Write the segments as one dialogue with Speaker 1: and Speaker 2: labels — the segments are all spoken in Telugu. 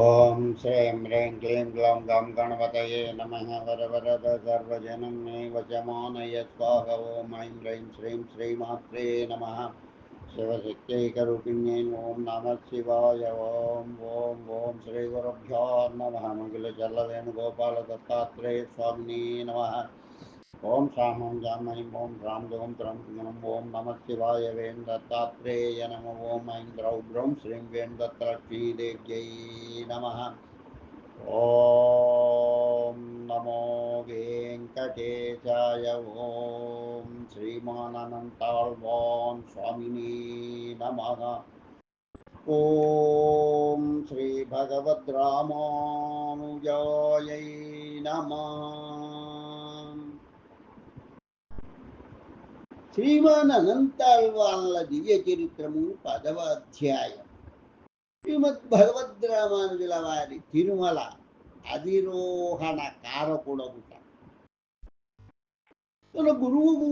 Speaker 1: ఓం శ్రీం హ్రీం క్లీం గ్లౌం గం గణపతయే నమః వరవరద సర్వజనం మే వచమానయ స్వాహ ఓం ఐం హ్రీం శ్రీం శ్రీమాత్రే నమః శివశక్తైకరూపిణ్యై ఓం నమః శివాయ ఓం ఓం ఓం శ్రీ గురుభ్యో నమః మంగళచల్లవేణుగోపాల దత్తాత్రేయ స్వామినే నమః ఓం శామం జామై ఓం రాం దోం త్రం ఓం నమః శివాయ వేం దత్తాత్రేయ నమ ఓం ఐం ద్రౌద్రం శ్రీం వేం దత్తలక్ష్మీదేవ్యై నమః ఓం నమో వెంకటేశాయ ఓం శ్రీమానంతాళ్వాన్ స్వామినే నమః ఓం శ్రీ భగవద్రామానుజాయై నమః. శ్రీమాన్ అనంతాళ్వాన్ల దివ్య చరిత్రము 10వ అధ్యాయం. శ్రీమద్ భగవద్రామానుజుల వారి తిరుమల అధిరోహణ కారకుడగుట. తన గురువుకు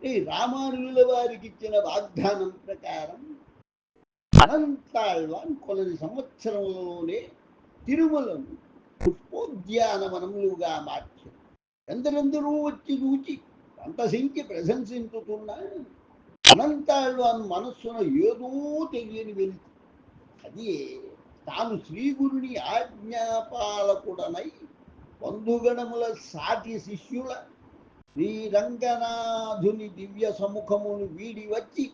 Speaker 1: ఈ రామానుజుల వారికి ఇచ్చిన వాగ్దానం ప్రకారం అనంతాళ్వాన్ కొలది సంవత్సరములలోనే తిరుమలను పుష్పోద్యానవనములుగా మార్చారు. ఎందరెందరూ వచ్చి చూచి సంతసించి ప్రశంసించుతున్న అనంతాళ్వాన్ మనస్సున ఏదో తెలియని వెలితి. అది తాను శ్రీగురుని ఆజ్ఞాపాలకుడనై బంధుగణముల సాటి శిష్యుల శ్రీరంగనాథుని దివ్య సముఖమును వీడి వచ్చి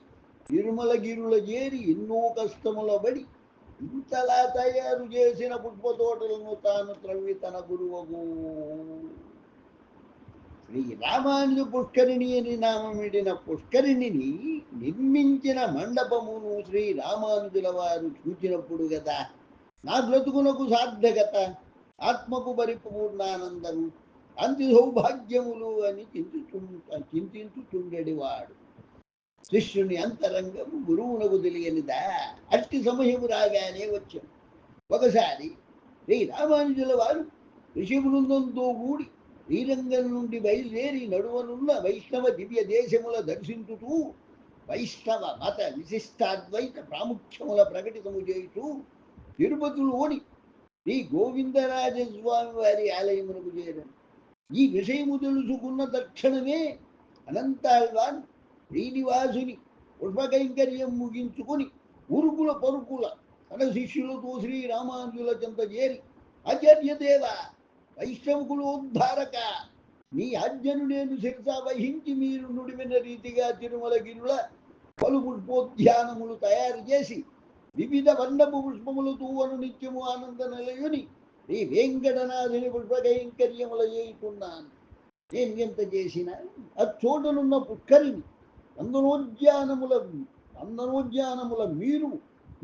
Speaker 1: తిరుమలగిరుల చేరి ఎన్నో కష్టముల బడి ఇంతలా తయారు చేసిన పుష్పతోటలను తాను త్రవ్వి తన గురువుకు శ్రీ రామానుజ పుష్కరిణి అని నామమిడిన పుష్కరిణిని నిర్మించిన మండపమును శ్రీ రామానుజుల వారు చూచినప్పుడు కదా నా బ్రతుకునకు సార్థకత, ఆత్మకు పరిపూర్ణానందము, అంతి సౌభాగ్యములు అని చింతించుచుండెడివాడు. శిష్యుని అంతరంగము గురువునకు తెలియనిదా? అట్టి సమయము రాగానే వచ్చాను. ఒకసారి శ్రీ రామానుజుల వారు ఋషి బృందంతో కూడి శ్రీరంగం నుండి బయలుదేరి నడువనున్న వైష్ణవ దివ్య దేశముల దర్శించుతూ వైష్ణవ మత విశిష్టాద్వైత ప్రాముఖ్యముల ప్రకటితము చేస్తూ తిరుపతిలోని శ్రీ గోవిందరాజస్వామి వారి ఆలయమునకు చేరాను. ఈ విషయము తెలుసుకున్న తక్షణమే అనంతాళ్వాన్ శ్రీనివాసుని పుష్పకైంకర్యం ముగించుకుని ఉరుకుల పరుకుల తన శిష్యులతో శ్రీ రామానుజుల చెంత చేరి, ఆచార్యదేవ, వైష్ణవుకులోద్ధారక, మీ ఆజ్ఞను నేను శిరస వహించి మీరు నుడివిన రీతిగా తిరుమలగిరుల పలు పుష్పోద్యానములు తయారు చేసి వివిధ వర్ణపు పుష్పములతో అనునిత్యము ఆనంద నిలయుని శ్రీ వెంకటనాథుని పుష్పకైంకర్యముల చేయుతున్నాను. నేను ఎంత చేసిన అచ్చోటనున్న పుష్కరిని అందనోద్యానముల మీరు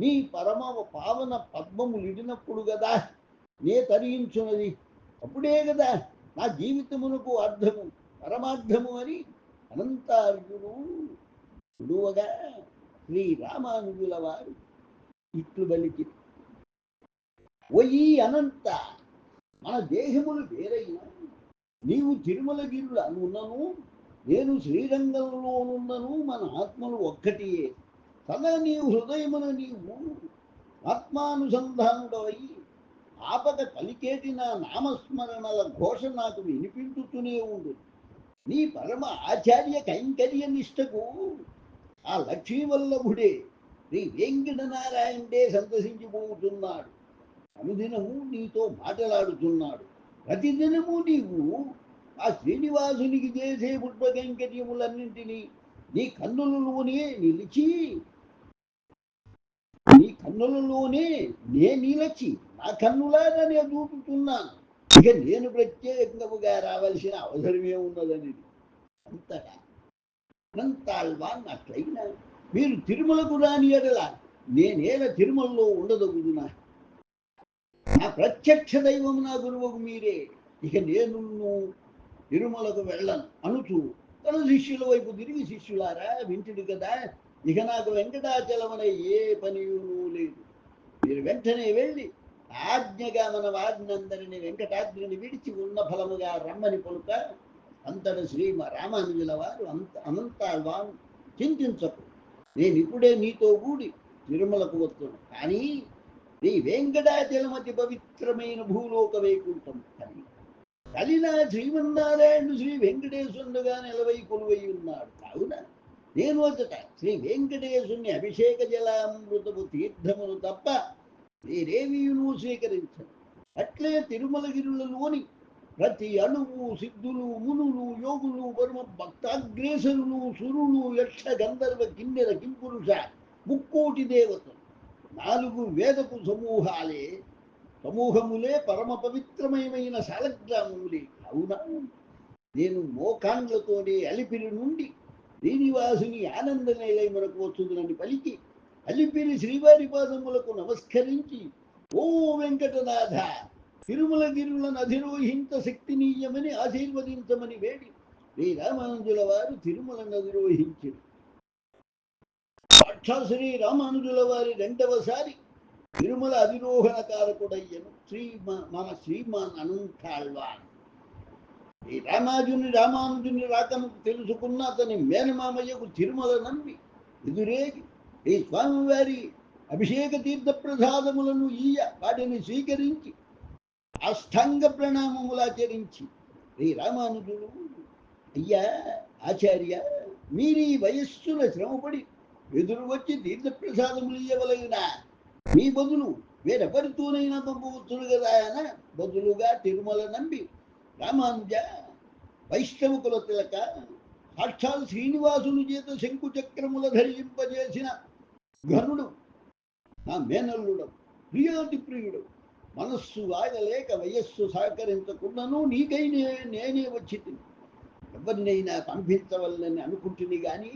Speaker 1: నీ పరమ పావన పద్మములిడినప్పుడు కదా నే తరించున్నది. అప్పుడే కదా నా జీవితమునకు అర్థము పరమార్థము అని అనంతార్జును విడువగా శ్రీ రామానుజుల వారు ఇట్లు బలికి, ఓయి అనంత, మన దేహములు వేరైనా నీవు తిరుమలగిరుల అనున్నను, నేను శ్రీరంగంలోనున్నను, మన ఆత్మలు ఒక్కటియే. సదా నీ హృదయమున నీవు ఆత్మానుసంధానుడవై ఆపక పలికేటి నా నామస్మరణల ఘోష నాకు వినిపించుతూనే ఉండు. నీ పరమ ఆచార్య కైంకర్య నిష్టకు ఆ లక్ష్మీవల్లభుడే శ్రీ వెంకటనారాయణుడే సంతసించిపోతున్నాడు. అనుదినము నీతో మాట్లాడుతున్నాడు. ప్రతిదినము నీవు ఆ శ్రీనివాసునికి చేసే పుష్పకైంకర్యములన్నింటినీ నీ కన్నులలోనే నిలిచి నా కన్నులారా నేను చూపుతున్నాను. ఇక నేను ప్రత్యేకంగా రావాల్సిన అవసరమే ఉన్నదని అంతగా అనంతాళ్వాన్ అట్లయినా మీరు తిరుమలకు రాని ఎడల నేనేల తిరుమలలో ఉండదగుదునా? నా ప్రత్యక్ష దైవం నా గురువుకు మీరే. ఇక నేను తిరుమలకు వెళ్ళను అనుచు తన శిష్యుల వైపు తిరిగి, శిష్యులారా వింటుడు కదా, ఇక నాకు వెంకటాచలమనే ఏ పనియూ లేదు. మీరు వెంటనే వెళ్ళి ఆజ్ఞగా మన వారినందరిని వెంకటాద్రిని విడిచి ఉన్న ఫలముగా రమ్మని పలుక అంతట శ్రీ రామానుజుల వారు అనంతాళ్వాన్, చింతించకు, నేను ఇప్పుడే నీతో కూడి తిరుమలకు వస్తున్నాను. కానీ నీ వెంకటాచలమతి పవిత్రమైన భూలోక వైకుంఠం కలిన శ్రీమన్నారాయణుడు శ్రీ వెంకటేశ్వరుడుగా నిలవై కొలువై ఉన్నాడు. కావున నేను వచ్చట శ్రీ వెంకటేశ్వరుని అభిషేక జలామృతము తీర్థములు తప్ప నేనేమీను స్వీకరించను. అట్లే తిరుమలగిరులలోని ప్రతి అణువు సిద్ధులు మునులు యోగులు వర్మ భక్తాగ్రేసరులు సురులు యక్ష గంధర్వ కిన్నెర కింపురుష ముక్కోటి దేవతలు 4 వేదపు సమూహములే పరమ పవిత్రమైన శాలగ్రామములే. అవునా నేను మోకాండ్లతోనే అలిపిరి నుండి శ్రీనివాసుని ఆనంద నిలయమునకు వచ్చుదునని పలికి అలిపిరి శ్రీవారి పాదములకు నమస్కరించి ఓ వెంకటనాథ తిరుమలగిరులను అధిరోహించ శక్తినీయమని ఆశీర్వదించమని వేడి శ్రీరామానుజుల వారు తిరుమలను అధిరోహించారు. సాక్షాత్ శ్రీ రామానుజుల వారి 2వసారి తిరుమల అధిరోహణ కారకుడయ్యను మన శ్రీమాన్ అనంతాళ్వాన్. ఈ రామానుజుని రాకను తెలుసుకున్న అతని మేనమామయ్యకు తిరుమల నమ్మి ఎదురేగి ఈ స్వామివారి అభిషేక తీర్థ ప్రసాదములను వాటిని స్వీకరించి అష్టాంగ ప్రణామములాచరించి శ్రీ రామానుజుడు అయ్యా ఆచార్య మీరీ వయస్సుల శ్రమపడి ఎదురు వచ్చి తీర్థ ప్రసాదములు ఇయ్యవలగిన మీ బదులు వేరెవరితోనైనా పంపవచ్చును కదా అన బదులుగా తిరుమల నంబి రామానుజ వైష్ణవ కుల తిలక సాక్షాత్ శ్రీనివాసుని చేత శంకు చక్రముల ధరింపజేసిన ఘనుడు నా మేనల్లుడు ప్రియాతి ప్రియుడు మనస్సు ఆగలేక వయస్సు సహకరించకుండాను నీకై నేనే వచ్చి ఎవరినైనా పంపించవల్లని అనుకుంటుని గాని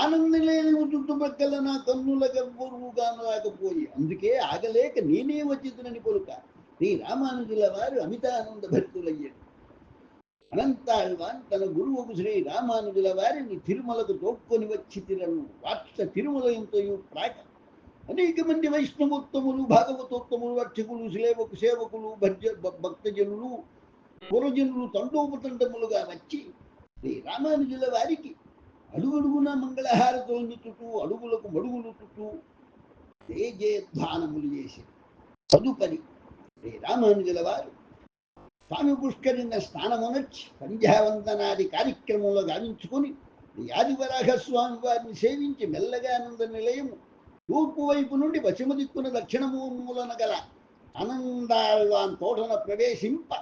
Speaker 1: ఆనందం లేని చుట్టుపక్కల నా కన్నుల గర్భురుగాను రాకపోయి అందుకే ఆగలేక నేనే వచ్చితునని పలుక శ్రీ రామానుజుల వారు అమితానంద భక్తులయ్యారు. అనంతాళ్వాన్ తన గురువుకు శ్రీ రామానుజుల వారిని తిరుమలకు తోడ్కొని వచ్చి తిరను రాక్ష తిరుమల ఎంతయు ప్రాక అనేక మంది వైష్ణవోత్తములు భాగవతోత్తములు రక్షకులు సేవకులు భక్తజనులు పురజనులు తండోపతండములుగా వచ్చి శ్రీ రామానుజుల వారికి అడుగడుగున మంగళహారతులను చుట్టూ అడుగులకు మడుగులు చుట్టూ తేజేధ్వానములు చేసి తదుపరి శ్రీ రామానుజుల వారు స్వామి పుష్కరిన స్నానమునర్చి సంధ్యావందనాది కార్యక్రమంలో గావించుకొని ఆదివరాహ స్వామి వారిని సేవించి మెల్లగా ఆనంద నిలయము తూర్పు వైపు నుండి పశ్చిమ దిక్కున దక్షిణమూలన గల అనంతాళ్వాన్ తోటన ప్రవేశింప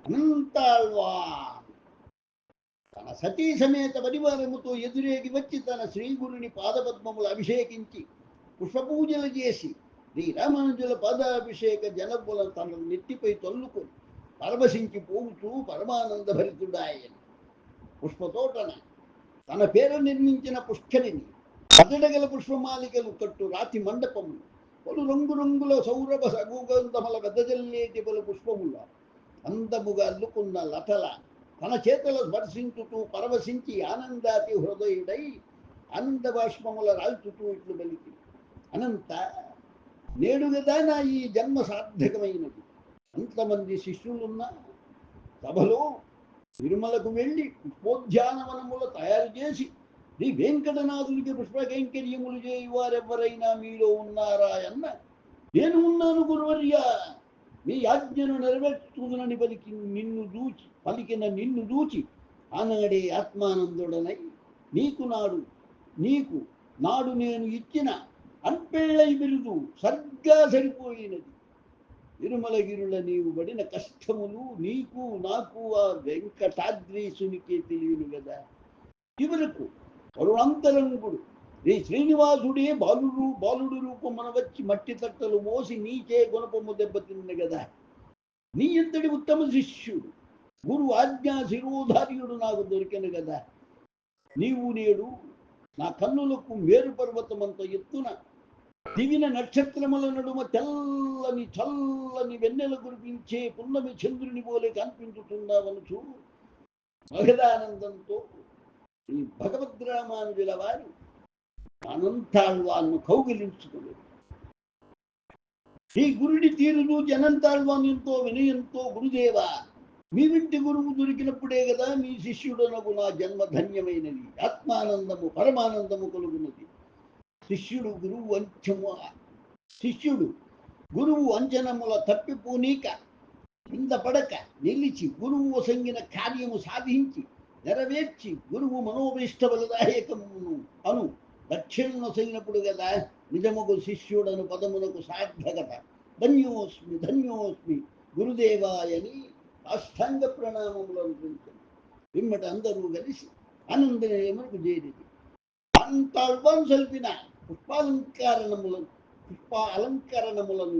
Speaker 1: అనంతాళ్వాన్ తన సతీ సమేత పరివారముతో ఎదురేగి వచ్చి తన శ్రీగురుని పాదపద్మములు అభిషేకించి పుష్పపూజలు చేసి శ్రీ రామానుజుల పాదాభిషేక జనములను తన నెత్తిపై తల్లుకొని పరవశించి పోవుచూ పరమానంద భరితుడాయన పుష్పతోటన తన పేరు నిర్మించిన పుష్కరిని అతడగల పుష్పమాలికలు కట్టు రాతి మండపము పలు రంగురంగుల సౌరభ సగుగంధముల వెదజల్లేటి పలు పుష్పముల అందముగా అల్లుకున్న లతల తన చేతుల స్పర్శించుతూ పరవశించి ఆనందాతి హృదయుడై ఆనంద బాష్పముల రాల్చుతూ ఇట్లు బలికి అనంత నేడు కదా నా ఈ జన్మ సార్థకమైనది. అంతమంది శిష్యులున్న సభలో తిరుమలకు వెళ్ళి పుష్పోద్యానవనములు తయారు చేసి శ్రీ వెంకటనాథుడికి పుష్పకైంకర్యములు చేయి వారెవరైనా మీలో ఉన్నారా అన్న నేను ఉన్నాను గురువర్య మీ ఆజ్ఞను నెరవేర్చుదునని పలికిన నిన్ను దూచి ఆనాడే ఆత్మానందుడనై నీకు నాడు నేను ఇచ్చిన అన్పెళ్ళై బిరుదు సరిగ్గా సరిపోయినది. తిరుమలగిరుల నీవు పడిన కష్టములు నీకు నాకు ఆ వెంకటాద్రీసునికే తెలియను కదా. చివరకు కరుణాంతరంగుడు నీ శ్రీనివాసుడే బాలుడు రూపమున వచ్చి మట్టి తట్టలు మోసి నీచే గుణపము దెబ్బతిన్న కదా. నీ ఎంతటి ఉత్తమ శిష్యుడు గురు ఆజ్ఞా శిరోధార్యుడు నాకు దొరికిన కదా. నీవు నేడు నా కన్నులకు మేరు పర్వతమంత ఎత్తున దివిన నక్షత్రముల నడుమ చల్లని వెన్నెల కురిపించే పున్నమి చంద్రుని పోలే కనిపించుతున్నావనుచు మహదానందంతో ఈ భగవద్రామానుజుల వారు అనంతాళ్వాన్ను కౌగిలించుకుని ఈ గురుడి తీరును అనంతాళ్వాన్ ఎంతో వినయంతో గురుదేవా మీ వింటి గురువు దొరికినప్పుడే కదా మీ శిష్యుడనకు నా జన్మ ధన్యమైనది. ఆత్మానందము పరమానందము కలుగున్నది. శిష్యుడు గురువు అంత్యము. శిష్యుడు గురువు అంజనముల తప్పిపోనీక కింద పడక నిలిచి గురువు వసంగిన కార్యము సాధించి నెరవేర్చి గురువు మనోభీష్ట బలదాయకమును అను దక్షిణ వసగినప్పుడు కదా నిజముకు శిష్యుడను పదమునకు సార్థకత. ధన్యోస్మి ధన్యోస్మి గురుదేవాయని అష్టాంగ ప్రణామములను పెంచారు. పిమ్మట అందరూ కలిసి ఆనందనయమునకు చేరిది. అంతాళ్వాన్ సల్పిన పుష్పాలంకరణములను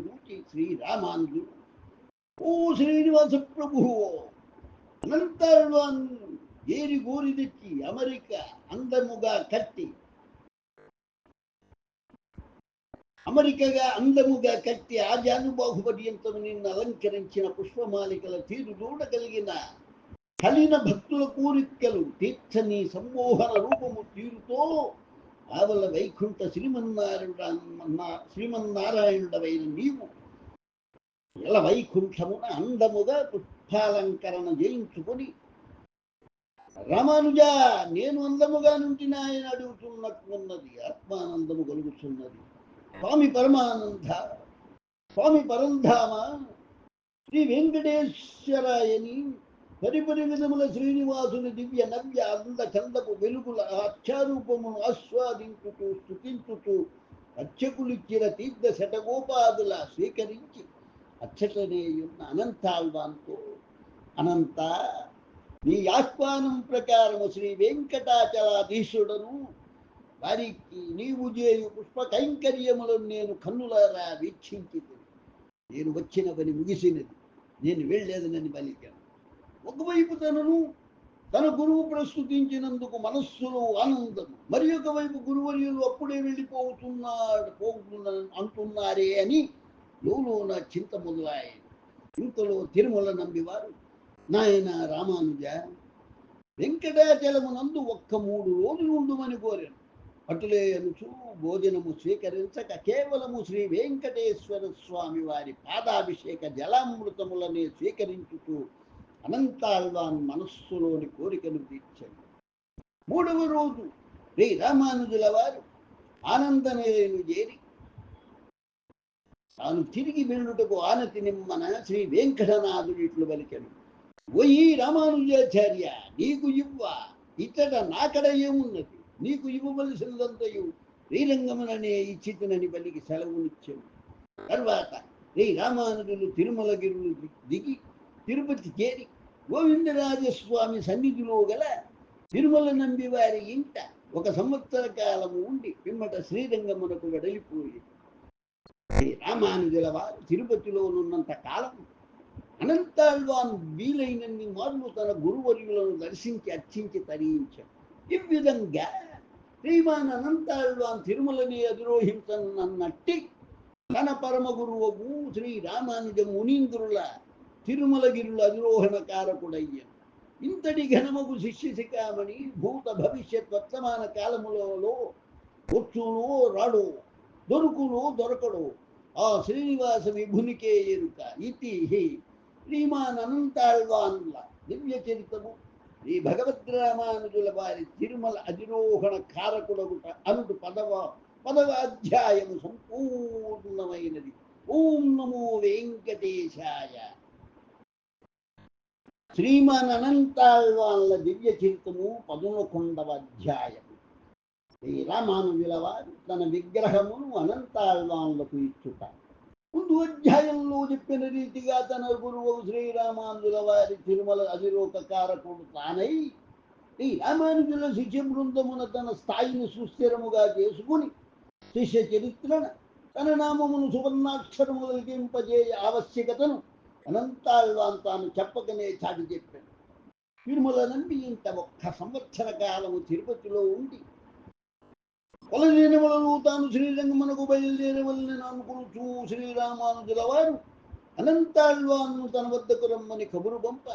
Speaker 1: చూచి శ్రీరామానుజుడు, ఓ శ్రీనివాస ప్రభువు, అనంతాళ్వాన్ ఏరి గోరి తెచ్చి అమెరికా అందముగా కట్టి ఆజానుబాహు పర్యంతము నిన్ను అలంకరించిన పుష్పమాలికల తీరు చూడగలిగిన కలిన భక్తుల కోరికలు తీర్చని సంమోహన రూపము తీరుతో ఆవల వైకుంఠ శ్రీమన్నారాయణుడవైన నీవు ఎల వైకుంఠమున అందముగా పుష్పాలంకరణ చేయించుకొని, రామానుజ నేను అందముగా నుండి ఆయన అడుగుతున్నట్లున్నది, ఆత్మానందము కలుగుతున్నది. స్వామి పరంధామ శ్రీ వెంకటేశ్వరాయని పరిపరి విధముల శ్రీనివాసుని దివ్య నవ్య అంద చందపు వెలుగుల అక్షారూపమును ఆస్వాదించుతూ స్తుతించుతూ అర్చకులిచ్చిన తీర్థ శటగోపాదుల స్వీకరించి అచ్చటనేయున్న అనంతాళ్వాన్తో, అనంత నీ ఆహ్వానం ప్రకారము శ్రీ వెంకటాచలాధీశుడను వారికి నీవు చేయు పుష్ప కైంకర్యములను నేను కన్నులారా వీక్షించింది. నేను వచ్చిన పని ముగిసినది, నేను వెళ్ళేదనని పలికాను. ఒకవైపు తన గురువు ప్రస్తుతించినందుకు మనస్సులో ఆనందం, మరి ఒకవైపు గురువర్యులు అప్పుడే అంటున్నారే అని లోన చింత మొదలాయి. ఇంతలో తిరుమల నంబివారు, నాయన రామానుజ, వెంకటాచలమునందు 3 రోజులు ఉండుమని కోరాను. అటులే అనుచు భోజనము స్వీకరించక కేవలము శ్రీ వెంకటేశ్వర స్వామి వారి పాదాభిషేక జలామృతములనే స్వీకరించుతూ అనంతాళ్వాన్ మనస్సులోని కోరికను తీర్చాడు. 3వ రోజు శ్రీ రామానుజుల వారు ఆనందనయను చేరి తాను తిరిగి వెళ్ళుటకు ఆనతి నిమ్మన శ్రీ వెంకటనాథుడు ఇట్లు పలికెను, ఓయి రామానుజాచార్య, నీకు ఇచ్చట నాకడ ఏమున్నది, నీకు ఇవ్వవలసినదంతయు శ్రీరంగముననే ఇచ్చితనని పలికి సెలవునిచ్చాడు. తర్వాత శ్రీ రామానుజులు తిరుమలగిరులు దిగి తిరుపతి చేరి గోవిందరాజస్వామి సన్నిధిలో గల తిరుమల నంబి వారి ఇంట 1 సంవత్సర కాలము ఉండి పిమ్మట శ్రీరంగమునకు వెడలిపోయి, శ్రీ రామానుజుల వారు తిరుపతిలో ఉన్నంత కాలం అనంతాళ్వాన్ వీలైనన్ని మార్లు తన గురువర్యులను దర్శించి అర్చించి తరించాడు. ఈ విధంగా శ్రీమాన్ అనంతాళ్వాన్ తిరుమలని అధిరోహించనన్నట్టి తన పరమ గురువు శ్రీ రామానుజ మునీంద్రుల తిరుమలగిరుల అధిరోహణ కారకుడయ్యాను. ఇంతటి ఘనమగు శిష్య శిఖామణి భూత భవిష్యత్ వర్తమాన కాలములలో వచ్చునో రాడో, దొరుకునో దొరకడో ఆ శ్రీనివాస విభునికే ఎరుక. ఇది శ్రీమాన్ అనంతాళ్వాన్ల దివ్య చరితము శ్రీ భగవద్రామానుజుల వారి తిరుమల అధిరోహణ కారకుడగుట అనుడు 10వ అధ్యాయము సంపూర్ణమైనది. ఓం నమో వెంకటేశాయ. శ్రీమాన్ అనంతాళ్వాన్ల దివ్య చరితము 11వ అధ్యాయము. శ్రీ రామానుజుల వారు తన విగ్రహమును అనంతాళ్వాన్లకు ఇచ్చుట. ముందు అధ్యాయంలో చెప్పిన రీతిగా తన గురువు శ్రీరామానుజుల వారి తిరుమల అధిరోహ కారకుడు తానై శ్రీ రామానుజుల శిష్య బృందమున తన స్థాయిని సుస్థిరముగా చేసుకుని శిష్య చరిత్రను తన నామమును సువర్ణాక్షరము కలిగింపజేయ ఆవశ్యకతను అనంతాళ్వాన్ తాను చెప్పకనే చాటి చెప్పాడు. తిరుమల నంబి ఇంత 1 సంవత్సర కాలము తిరుపతిలో ఉండి కొలదినములను తాను శ్రీరంగమునకు బయలుదేరవలనని అనుకునుచూ శ్రీరామానుజుల వారు అనంతాళ్వాన్ను తన వద్దకు రమ్మని కబురు పంప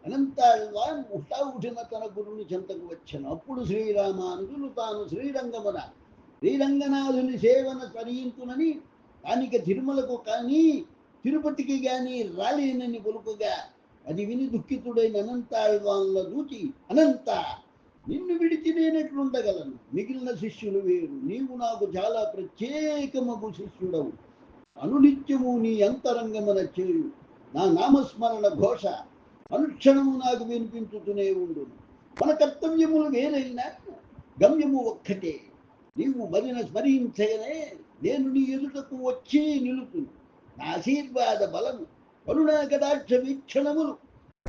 Speaker 1: అనంతాళ్వాన్ ఉఠిన తన గురుని చెంతకు వచ్చాను. అప్పుడు శ్రీరామానుజులు తాను శ్రీరంగనాథుని సేవన తరించునని తానిక తిరుమలకు కానీ తిరుపతికి గాని రాలేనని పలుకగా అది విని దుఃఖితుడైన అనంతాళ్వాన్ల దూచి, అనంత, నిన్ను విడిచి నేనెట్లుండగలను? మిగిలిన శిష్యులు వేరు, నీవు నాకు చాలా ప్రత్యేకమగు శిష్యుడవు. అనునిత్యము నీ అంతరంగమున చేయు నా నామస్మరణ ఘోష అనుక్షణము నాకు వినిపించుతూనే ఉండు. మన కర్తవ్యములు వేరైనా గమ్యము ఒక్కటే. నీవు మరిన స్మరించగానే నేను నీ ఎదుటకు వచ్చి నిలుపును. నా ఆశీర్వాద బలము కరుణా కటాక్ష వీక్షణములు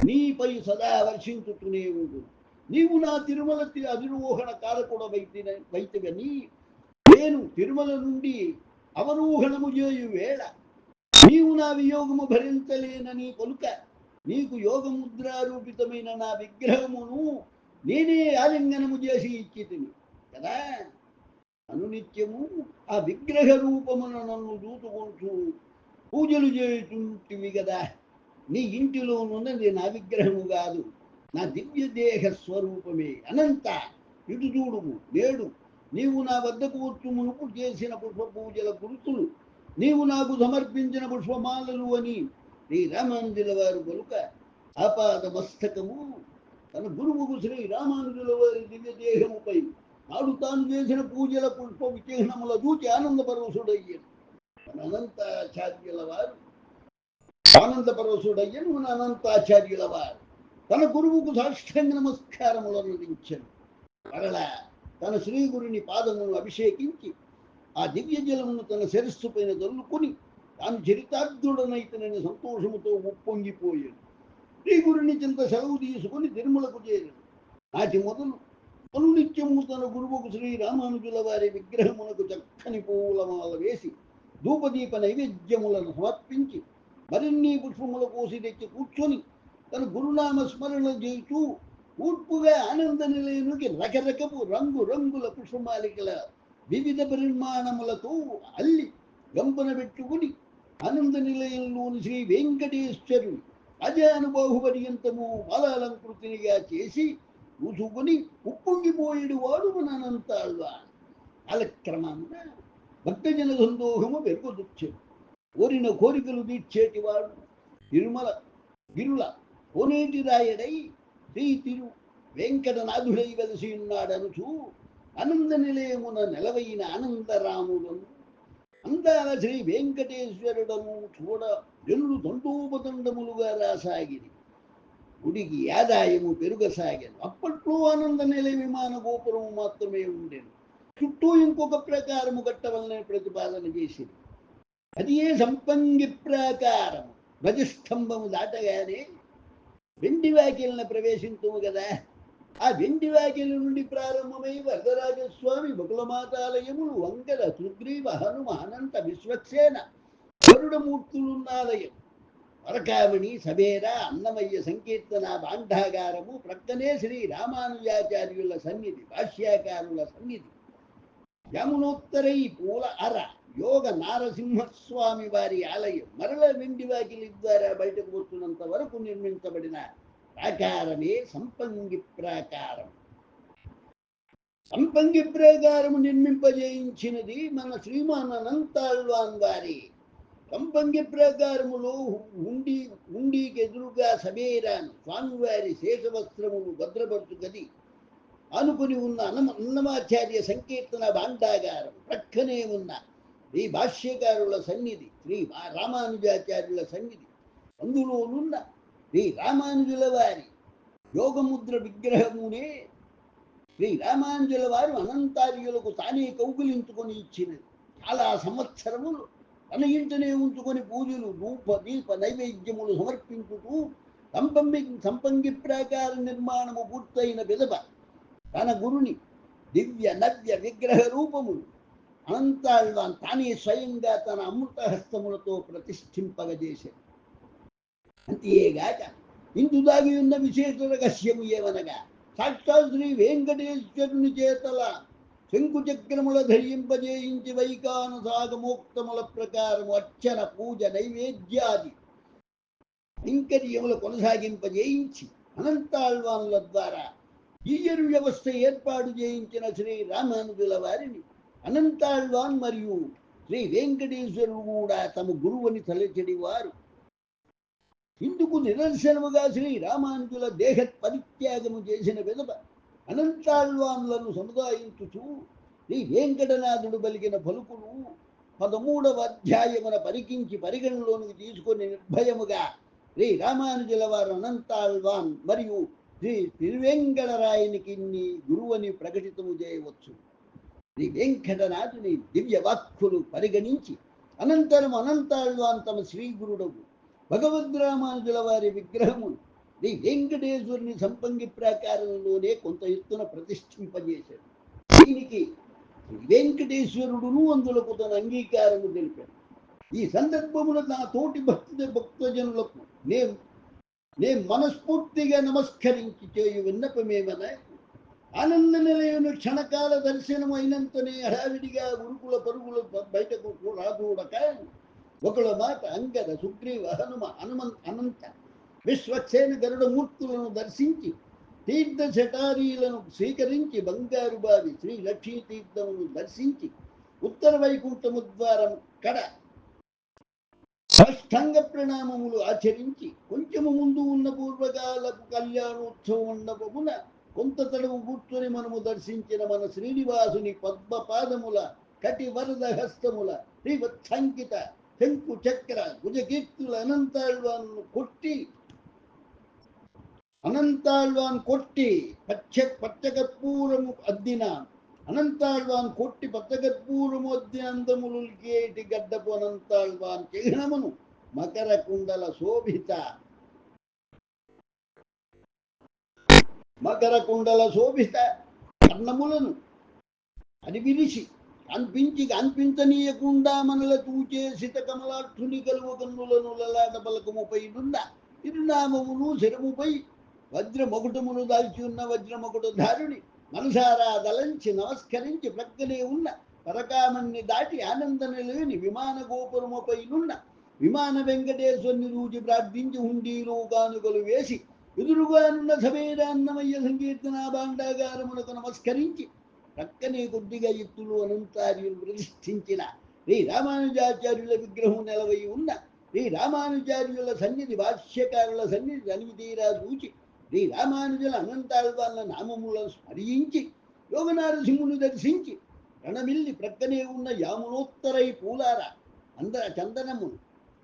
Speaker 1: నీపై సదా వర్షించుతూనే ఉండు. నీవు నా తిరుమల అధిరోహణ కారకుడవైతివని నేను తిరుమల నుండి అవరోహణము చేయు వేళ నీవు నా వియోగము భరించలేనని పలుక నీకు యోగముద్రారూపితమైన నా విగ్రహమును నేనే ఆలింగనము చేసి ఇచ్చితిని కదా. అనునిత్యము ఆ విగ్రహ రూపమున నన్ను దూతుకుంటూ పూజలు చేయుచుంటివి కదా. నీ ఇంటిలోనున్నది నా విగ్రహము కాదు, నా దివ్య దేహ స్వరూపమే. అనంత ఇటు చూడుము. నేడు నీవు నా వద్దకు వచ్చు మునుపు చేసిన పుష్ప పూజల గుర్తులు, నీవు నాకు సమర్పించిన పుష్పమాలలు అని శ్రీరామానుజుల వారు కనుక ఆపాద మస్తకము తన గురువుకు శ్రీరామానుజుల వారి దివ్య దేహముపై నాడు తాను చేసిన పూజల పుష్ప విచిహ్నముల చూచి ఆనందపరవశుడయ్యాడు. మన అనంతాచార్యుల వారు ఆనందపరవశుడయ్యను. మన అనంతాచార్యుల వారు తన గురువుకు సాష్టాంగ నమస్కారములను అందించాడు. మరలా తన శ్రీగురుని పాదమును అభిషేకించి ఆ దివ్య జలమును తన శిరస్సు పైన దొల్లుకుని తాను చరితార్థుడనైతనని సంతోషముతో ఉప్పొంగిపోయాడు. శ్రీగురుని చింత సెలవు తీసుకుని తిరుమలకు చేరాడు. నాటి మొదలు అనునిత్యము తన గురువుకు శ్రీరామానుజుల వారి విగ్రహమునకు చక్కని పూలమాల వేసి ధూపదీప నైవేద్యములను సమర్పించి మరిన్ని పుష్పముల కోసి తెచ్చి కూర్చొని తన గురునామ స్మరణ చేస్తూ పూర్పుగా ఆనంద నిలయముకి రకరకపు రంగుల పుష్పమాలికల వివిధ పరిమాణములతో అల్లి గంపన పెట్టుకుని ఆనంద నిలయంలోని శ్రీ వెంకటేశ్వరుని అజానుబాహుపర్యంతము బాలాలంకృతినిగా చేసి చూసుకుని ఉప్పొంగిపోయేడు వాడు మన అనంతాళ్వాన్. కాలక్రమాన భక్తజన సందోహము పెరుగుదొచ్చాడు. కోరిన కోరికలు తీర్చేటివాడు తిరుమల గిరుల కోనేటి రాయడై శ్రీ తిరు వెంకటనాథుడై వెలసి ఉన్నాడనుచు ఆనంద నిలయమున నెలవైన ఆనందరాములను అందాల శ్రీ వెంకటేశ్వరుడను చూడ జనులు దండోపదండములుగా రాసాగిరి. గుడికి ఆదాయము పెరుగసాగాను. అప్పట్లో ఆనంద నిలయ విమాన గోపురము మాత్రమే ఉండేది. చుట్టూ ఇంకొక ప్రకారము కట్టవలన ప్రతిపాదన చేసింది. అది ఏ సంపంగి ప్రాకారము. ధ్వజస్తంభము దాటగానే వెండి వాకిలిన ప్రవేశించము కదా. ఆ వెండి వాకిలి నుండి ప్రారంభమై వరదరాజస్వామి బకులమాతాలయములు వంకర సుగ్రీవ హనుమ అనంత విశ్వక్సేన గరుడమూర్తులున్నాలయం వరకామణి సభేర అన్నమయ్య సంకీర్తన భాండాగారము ప్రక్కనే శ్రీ రామానుజాచార్యుల సన్నిధి భాష్యాకారుల సన్నిధి యమునోత్తరై పూల అర యోగ నారసింహస్వామి వారి ఆలయం మరల వెండి వాకిలి ద్వారా బయటకు వస్తున్నంత వరకు నిర్మించబడిన ప్రాకారమే సంపంగి ప్రాకారం. సంపంగి ప్రాకారము నిర్మింపజేయించినది మన శ్రీమాన్ అనంతాళ్వాన్ వారి. సంపంగి ప్రాకారములో ఉండికి ఎదురుగా సబేరాను స్వామివారి శేషవస్త్రములు భద్రపరుచు గది ఆనుకుని ఉన్న అన్నమాచార్య సంకీర్తన భాండాగారం ప్రక్కనే ఉన్న శ్రీ భాష్యకారుల సన్నిధి శ్రీ రామానుజాచార్యుల సన్నిధి అందులోనున్న శ్రీ రామానుజుల వారి యోగముద్ర విగ్రహమునే శ్రీ రామానుజుల వారు అనంతార్యులకు తానే కౌగులించుకొని ఇచ్చినది. చాలా సంవత్సరములు తన ఇంటనే ఉంచుకొని పూజలు ధూప దీప నైవేద్యములు సమర్పించుతూ సంపంగి ప్రాకార నిర్మాణము పూర్తయిన విధవ తన గురుని దివ్య నవ్య విగ్రహ రూపములు అనంతాళ్వాన్ తానే స్వయంగా తన అమృతహస్తములతో ప్రతిష్ఠింపగజేశాడు. అంతేగాక ఇందు దాగి ఉన్న విశేష రహస్యము ఏమనగా సాక్షాత్ శ్రీ వెంకటేశ్వరుని చేతల శంకుచక్రముల ధరింపజేయించి వైకానుసాగమోక్తముల ప్రకారము అర్చన పూజ నైవేద్యాది కైంకర్యముల కొనసాగింపజేయించి అనంతాళ్వానుల ద్వారా ఈయరు వ్యవస్థ ఏర్పాటు చేయించిన శ్రీ రామానుజుల వారిని అనంతాళ్వాన్ మరియు శ్రీ వెంకటేశ్వరుడు కూడా తమ గురువుని తలచెడి వారు. ఇందుకు నిదర్శనముగా శ్రీ రామానుజుల దేహ పరిత్యాగము చేసిన విధవ అనంతాళ్వాన్లను సముదాయించుచు శ్రీ వెంకటనాథుడు పలికిన పలుకులు 13వ అధ్యాయమున పరికించి పరిగణలోనికి తీసుకొని నిర్భయముగా శ్రీ రామానుజుల వారు అనంతాళ్వాన్ మరియు శ్రీ తిరువెంకటరాయనికి గురువని ప్రకటితము చేయవచ్చు. శ్రీ వెంకటనాథుని దివ్య వాక్కులు పరిగణించి అనంతరం అనంతాళ్వాన్ తమ శ్రీ గురుడవు భగవద్రామానుజుల వారి విగ్రహము శ్రీ వెంకటేశ్వరుని సంపంగి ప్రాకారంలోనే కొంత ఎత్తున ప్రతిష్ఠింపజేశాడు. దీనికి వెంకటేశ్వరుడును అందులకు తన అంగీకారము తెలిపాడు. ఈ సందర్భమున నా తోటి భక్తజనులకు నేను మనస్ఫూర్తిగా నమస్కరించి చేయు విన్నపమేమన ఆనంద నిలయను క్షణకాల దర్శనం అయినంతనే హడావిడిగా గురుకుల పరుగుల బయటకు రాదూడక ఒకళ్ళ మాట అంగద సుగ్రీవ హనుమ అనంత విశ్వక్సేన గరుడ మూర్తులను దర్శించి తీర్థ శటారీలను స్వీకరించి బంగారు బావి శ్రీ లక్ష్మీ తీర్థమును దర్శించి ఉత్తర వైకుంఠము ద్వారం కడ సాష్టాంగ ప్రణామములు ఆచరించి కొంచెము ముందు ఉన్న పూర్వకాలపు కళ్యాణోత్సవ మండపమున కొంత తడవు కూర్చొని మనము దర్శించిన మన శ్రీనివాసుని పద్మపాదముల కటి వరద హస్తముల శ్రీవత్సంకిత శంకు చక్ర భుజకీర్తుల అనంతాళ్వాన్ కొట్టి పచ్చకర్పూరము అద్దిన అనంతాళ్వాన్ కొట్టి పచ్చకర్పూరము అద్దిన అందములుకేటి గడ్డపు అనంతాళ్వాన్ చిహ్నమును మకర కుండల శోభిత కర్ణములను అది విరిసి అనిపించనీయకుండా మనల తూచే సిత కమలాక్షుని కలువ కన్నులను లలాట పలకముపై తిరునామమును శిరముపై వజ్రమకుటమును దాల్చి ఉన్న వజ్రమకుటధారుని మనసారా దలంచి నమస్కరించి ప్రక్కనే ఉన్న పరకామన్ని దాటి ఆనంద నిలయని విమాన గోపురముపై నున్న విమాన వెంకటేశ్వరుని రూచి ప్రార్థించి హుండీలో కానుకలు వేసి ఎదురుగానున్న సవేదాన్నమయ్య సంకీర్తన భాండాగారములకు నమస్కరించి ప్రక్కనే కొద్దిగా ఎత్తులు అనంతార్యులు ప్రతిష్ఠించిన శ్రీ రామానుజాచార్యుల విగ్రహం నెలవై ఉన్న శ్రీ రామానుజార్యుల సన్నిధి భాష్యకారుల సన్నిధి అనివితీరా చూచి శ్రీ రామానుజుల అనంతాళ్వాన్ల నామములను స్మరించి యోగనారసింహుని దర్శించి రణమిల్లి ప్రక్కనే ఉన్న యామునోత్తరై పూలార చందనములు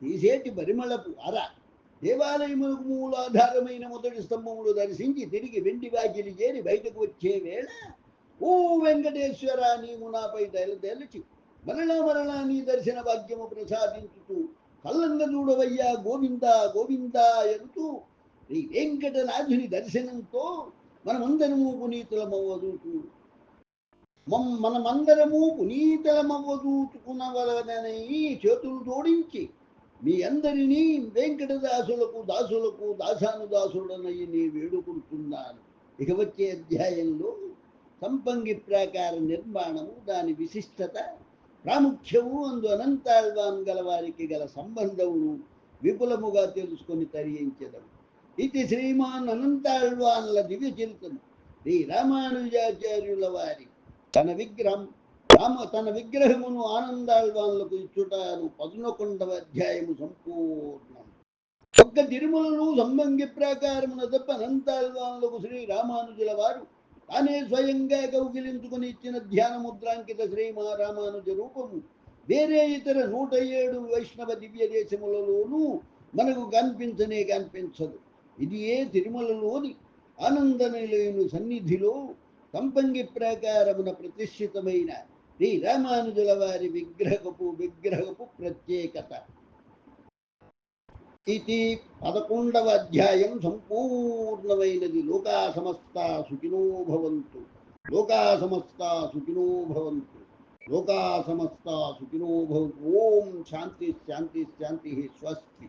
Speaker 1: తీసేటి పరిమళపు అర దేవాలయములకు మూలాధారమైన మొదటి స్తంభములు దర్శించి తిరిగి వెండి వాకిలి చేరి బయటకు వచ్చే వేళ ఓ వెంకటేశ్వర నీవు నాపై దయచి మరలా నీ దర్శన భాగ్యము ప్రసాదించుతూ కల్లంగ చూడవయ్యా గోవింద గోవింద ఎడుతూ శ్రీ వెంకటనాథుని దర్శనంతో మనమందరము పునీతలమవ్వదూచుకున్నవలనని చేతులు జోడించి మీ అందరినీ వెంకటదాసులకు దాసానుదాసుడనయ్యి నీ వేడుకుంటున్నాను. ఇక వచ్చే అధ్యాయంలో సంపంగి ప్రాకార నిర్మాణము, దాని విశిష్టత, ప్రాముఖ్యము, అందు అనంతాళ్వాన్ గల వారికి గల సంబంధమును విపులముగా తెలుసుకొని తరించెదము. ఇది శ్రీమాన్ అనంతాళ్వాన్ల దివ్య చరిత్రము. శ్రీ రామానుజాచార్యుల వారి తన విగ్రహమును ఆనందాళ్వాన్లకు ఇచ్చుటను 11వ అధ్యాయము సంపూర్ణం. ఒక్క తిరుమలను సంబంగి ప్రాకారమున తప్ప అనంతాళ్వాన్లకు శ్రీ రామానుజుల వారు తానే స్వయంగా కౌగిలించుకుని ఇచ్చిన ధ్యాన ముద్రాంకిత శ్రీ మహారామానుజ రూపము వేరే ఇతర 107 వైష్ణవ దివ్య దేశములలోనూ మనకు కనిపించదు. ఇది ఏ తిరుమలలోని ఆనంద నిలయను సన్నిధిలో సంపంగి ప్రాకారమున ప్రతిష్ఠితమైన శ్రీ రామానుజుల వారి విగ్రహపు ప్రత్యేకత. ఇది 11వ అధ్యాయం సంపూర్ణమైనది. లోకా సమస్తా సుఖినో భవంతు. ఓం శాంతి శాంతి శాంతి. స్వస్తి.